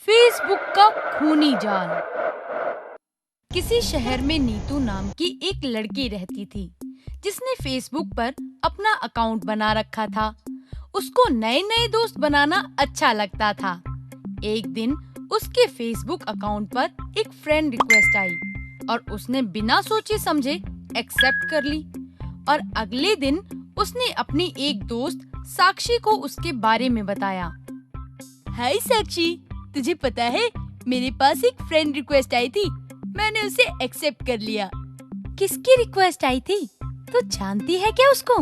Facebook का खूनी जाल। किसी शहर में नीतू नाम की एक लड़की रहती थी, जिसने फेसबुक पर अपना अकाउंट बना रखा था। उसको नए नए दोस्त बनाना अच्छा लगता था। एक दिन उसके फेसबुक अकाउंट पर एक फ्रेंड रिक्वेस्ट आई और उसने बिना सोचे समझे एक्सेप्ट कर ली। और अगले दिन उसने अपनी एक दोस्त साक्षी को उसके बारे में बताया। हाय साक्षी, तुझे पता है मेरे पास एक फ्रेंड रिक्वेस्ट आई थी, मैंने उसे एक्सेप्ट कर लिया। किसकी रिक्वेस्ट आई थी? तू जानती है क्या उसको?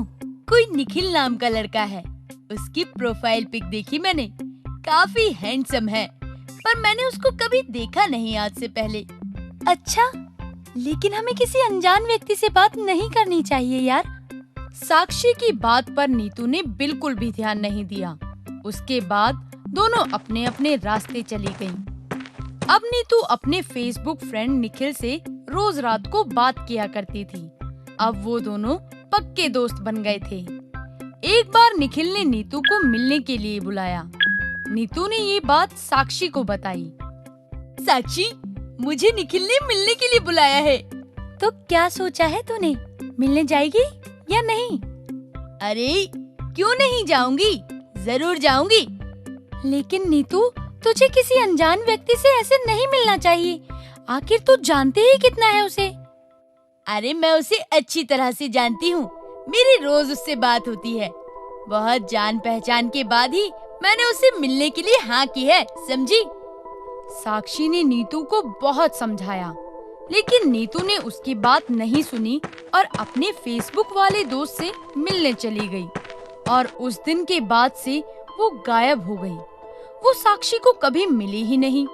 कोई निखिल नाम का लड़का है। उसकी प्रोफाइल पिक देखी मैंने, काफी हैंडसम है, पर मैंने उसको कभी देखा नहीं आज से पहले। अच्छा, लेकिन हमें किसी अनजान व्यक्ति से बात नहीं करनी चाहिए यार। साक्षी की बात पर नीतू ने बिल्कुल भी ध्यान नहीं दिया। उसके बाद दोनों अपने अपने रास्ते चली गईं। अब नीतू अपने फेसबुक फ्रेंड निखिल से रोज रात को बात किया करती थी। अब वो दोनों पक्के दोस्त बन गए थे। एक बार निखिल ने नीतू को मिलने के लिए बुलाया। नीतू ने ये बात साक्षी को बताई। साक्षी, मुझे निखिल ने मिलने के लिए बुलाया है। तो क्या सोचा है तूने? मिलने जाएगी या नहीं? अरे क्यों नहीं जाऊंगी, जरूर जाऊंगी। लेकिन नीतू, तुझे किसी अनजान व्यक्ति से ऐसे नहीं मिलना चाहिए। आखिर तू जानते ही कितना है उसे। अरे मैं उसे अच्छी तरह से जानती हूँ, मेरी रोज उससे बात होती है। बहुत जान पहचान के बाद ही मैंने उसे मिलने के लिए हाँ की है, समझी? साक्षी ने नीतू को बहुत समझाया, लेकिन नीतू ने उसकी बात नहीं सुनी और अपने फेसबुक वाले दोस्त से मिलने चली गई। और उस दिन के बाद से वो गायब हो गई। वो साक्षी को कभी मिली ही नहीं।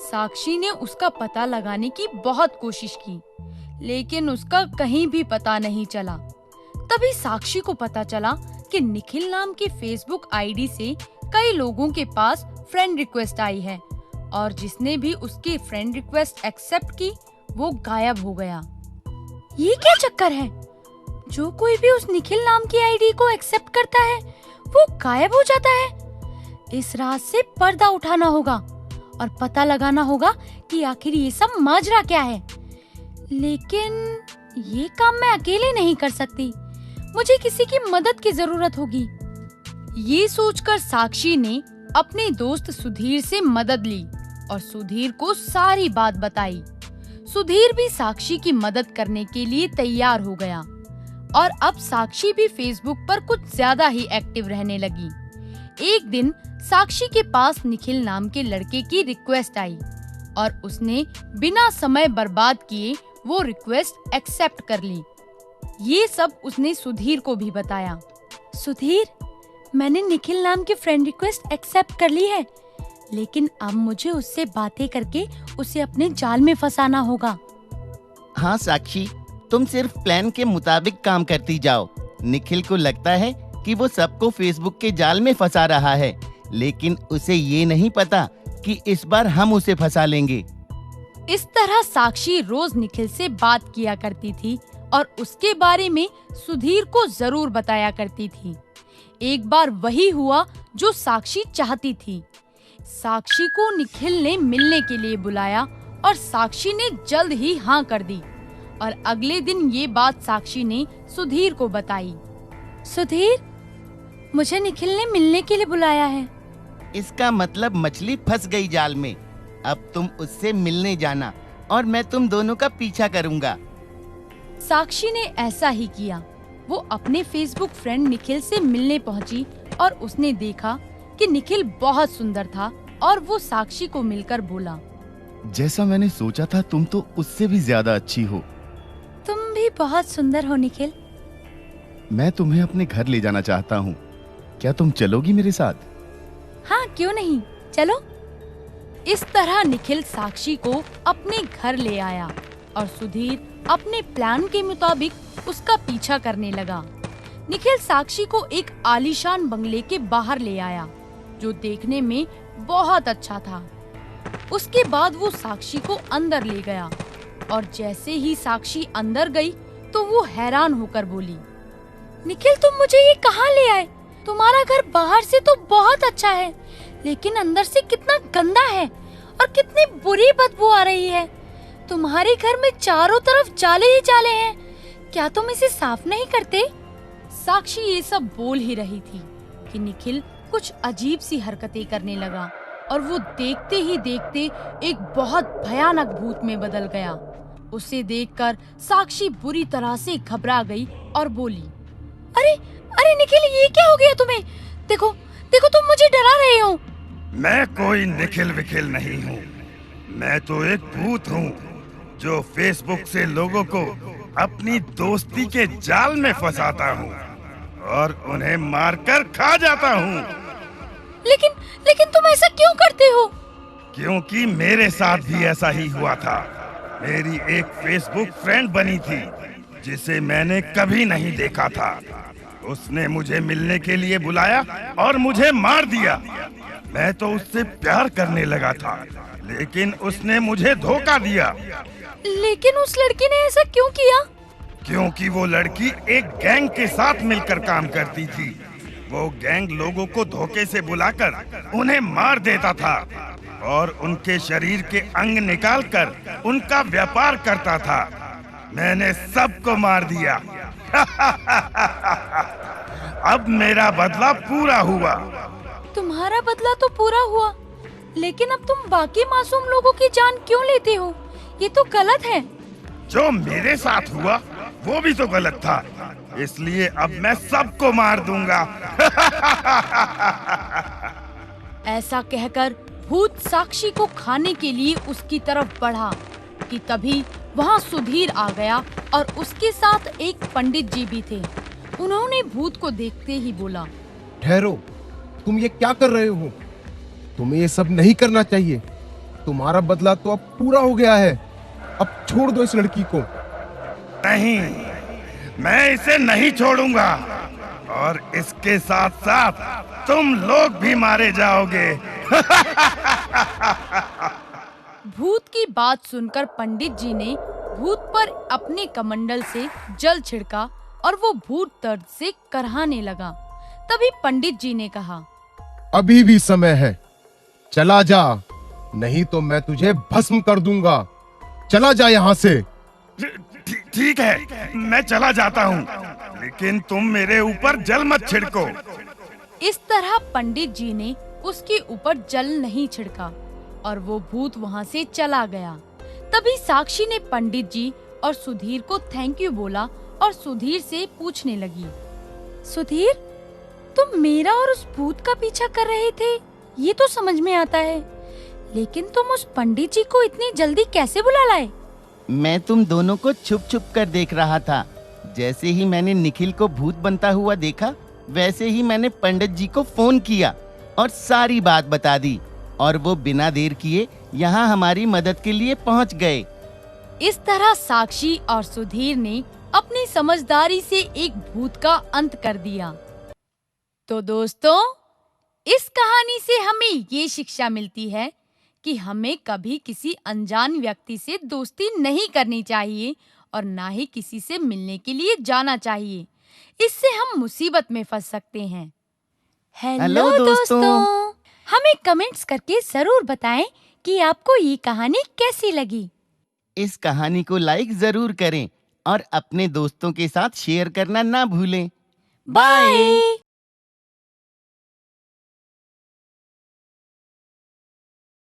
साक्षी ने उसका पता लगाने की बहुत कोशिश की, लेकिन उसका कहीं भी पता नहीं चला। तभी साक्षी को पता चला कि निखिल नाम के फेसबुक आईडी से कई लोगों के पास फ्रेंड रिक्वेस्ट आई है और जिसने भी उसकी फ्रेंड रिक्वेस्ट एक्सेप्ट की वो गायब हो गया। ये क्या चक्कर है? जो कोई भी उस निखिल नाम की आईडी को एक्सेप्ट करता है वो गायब हो जाता है। इस राज से पर्दा उठाना होगा और पता लगाना होगा कि आखिर ये सब माजरा क्या है। लेकिन ये काम मैं अकेले नहीं कर सकती, मुझे किसी की मदद की जरूरत होगी। ये सोचकर साक्षी ने अपने दोस्त सुधीर से मदद ली और सुधीर को सारी बात बताई। सुधीर भी साक्षी की मदद करने के लिए तैयार हो गया और अब साक्षी भी फेसबुक पर कुछ ज्यादा ही एक्टिव रहने लगी। एक दिन साक्षी के पास निखिल नाम के लड़के की रिक्वेस्ट आई और उसने बिना समय बर्बाद किए वो रिक्वेस्ट एक्सेप्ट कर ली। ये सब उसने सुधीर को भी बताया। सुधीर, मैंने निखिल नाम की फ्रेंड रिक्वेस्ट एक्सेप्ट कर ली है, लेकिन अब मुझे उससे बातें करके उसे अपने जाल में फंसाना होगा। हाँ साक्षी, तुम सिर्फ प्लान के मुताबिक काम करती जाओ। निखिल को लगता है कि वो सबको फेसबुक के जाल में फंसा रहा है, लेकिन उसे ये नहीं पता कि इस बार हम उसे फंसा लेंगे। इस तरह साक्षी रोज निखिल से बात किया करती थी और उसके बारे में सुधीर को जरूर बताया करती थी। एक बार वही हुआ जो साक्षी चाहती थी। साक्षी को निखिल ने मिलने के लिए बुलाया और साक्षी ने जल्द ही हाँ कर दी। और अगले दिन ये बात साक्षी ने सुधीर को बताई। सुधीर, मुझे निखिल ने मिलने के लिए बुलाया है। इसका मतलब मछली फंस गई जाल में। अब तुम उससे मिलने जाना और मैं तुम दोनों का पीछा करूंगा। साक्षी ने ऐसा ही किया। वो अपने फेसबुक फ्रेंड निखिल से मिलने पहुंची और उसने देखा कि निखिल बहुत सुंदर था और वो साक्षी को मिलकर बोला, जैसा मैंने सोचा था तुम तो उससे भी ज्यादा अच्छी हो। तुम भी बहुत सुंदर हो निखिल। मैं तुम्हें अपने घर ले जाना चाहता हूँ, क्या तुम चलोगी मेरे साथ? हाँ, क्यों नहीं, चलो। इस तरह निखिल साक्षी को अपने घर ले आया और सुधीर अपने प्लान के मुताबिक उसका पीछा करने लगा। निखिल साक्षी को एक आलीशान बंगले के बाहर ले आया, जो देखने में बहुत अच्छा था। उसके बाद वो साक्षी को अंदर ले गया और जैसे ही साक्षी अंदर गई तो वो हैरान होकर बोली, निखिल, तुम मुझे ये कहाँ ले आए? तुम्हारा घर बाहर से तो बहुत अच्छा है, लेकिन अंदर से कितना गंदा है और कितनी बुरी बदबू आ रही है। तुम्हारे घर में चारों तरफ जाले ही जाले हैं, क्या तुम इसे साफ नहीं करते? साक्षी ये सब बोल ही रही थी कि निखिल कुछ अजीब सी हरकतें करने लगा और वो देखते ही देखते एक बहुत भयानक भूत में बदल गया। उसे देखकर साक्षी बुरी तरह से घबरा गई और बोली, अरे अरे निखिल, ये क्या हो गया तुम्हें? देखो देखो, तुम मुझे डरा रहे हो। मैं कोई निखिल विखिल नहीं हूँ। मैं तो एक भूत हूँ जो फेसबुक से लोगों को अपनी दोस्ती के जाल में फंसाता हूँ और उन्हें मारकर खा जाता हूँ। लेकिन लेकिन तुम ऐसा क्यों करते हो? क्योंकि मेरे साथ भी ऐसा ही हुआ था। मेरी एक फेसबुक फ्रेंड बनी थी जिसे मैंने कभी नहीं देखा था। उसने मुझे मिलने के लिए बुलाया और मुझे मार दिया। मैं तो उससे प्यार करने लगा था, लेकिन उसने मुझे धोखा दिया। लेकिन उस लड़की ने ऐसा क्यों किया? क्योंकि वो लड़की एक गैंग के साथ मिलकर काम करती थी। वो गैंग लोगों को धोखे से बुलाकर उन्हें मार देता था और उनके शरीर के अंग निकालकर उनका व्यापार करता था। मैंने सबको मार दिया। अब मेरा बदला पूरा हुआ। तुम्हारा बदला तो पूरा हुआ, लेकिन अब तुम बाकी मासूम लोगों की जान क्यों लेते हो? ये तो गलत है। जो मेरे साथ हुआ वो भी तो गलत था, इसलिए अब मैं सबको मार दूंगा। ऐसा कहकर भूत साक्षी को खाने के लिए उसकी तरफ बढ़ा कि तभी वहाँ सुधीर आ गया और उसके साथ एक पंडित जी भी थे। उन्होंने भूत को देखते ही बोला, ठहरो, तुम ये क्या कर रहे हो? तुम्हें ये सब नहीं करना चाहिए। तुम्हारा बदला तो अब पूरा हो गया है। अब छोड़ दो इस लड़की को। नहीं, मैं इसे नहीं छोड़ूंगा और इसके साथ साथ तुम लोग भी मारे जाओगे। भूत की बात सुनकर पंडित जी ने भूत पर अपने कमंडल से जल छिड़का और वो भूत दर्द से करहाने लगा। तभी पंडित जी ने कहा, अभी भी समय है, चला जा, नहीं तो मैं तुझे भस्म कर दूंगा। चला जा यहाँ से। ठीक है, मैं चला जाता हूँ, लेकिन तुम मेरे ऊपर जल मत छिड़को। इस तरह पंडित जी ने उसके ऊपर जल नहीं छिड़का और वो भूत वहाँ से चला गया। तभी साक्षी ने पंडित जी और सुधीर को थैंक यू बोला और सुधीर से पूछने लगी, सुधीर, तुम मेरा और उस भूत का पीछा कर रहे थे, ये तो समझ में आता है, लेकिन तुम उस पंडित जी को इतनी जल्दी कैसे बुला लाए? मैं तुम दोनों को छुप छुप कर देख रहा था। जैसे ही मैंने निखिल को भूत बनता हुआ देखा, वैसे ही मैंने पंडित जी को फोन किया और सारी बात बता दी और वो बिना देर किए यहाँ हमारी मदद के लिए पहुँच गए। इस तरह साक्षी और सुधीर ने अपनी समझदारी से एक भूत का अंत कर दिया। तो दोस्तों, इस कहानी से हमें ये शिक्षा मिलती है कि हमें कभी किसी अनजान व्यक्ति से दोस्ती नहीं करनी चाहिए और ना ही किसी से मिलने के लिए जाना चाहिए। इससे हम मुसीबत में फंस सकते हैं। हेलो दोस्तों, हमें कमेंट्स करके जरूर बताएं कि आपको ये कहानी कैसी लगी। इस कहानी को लाइक जरूर करें और अपने दोस्तों के साथ शेयर करना ना भूलें। बाय।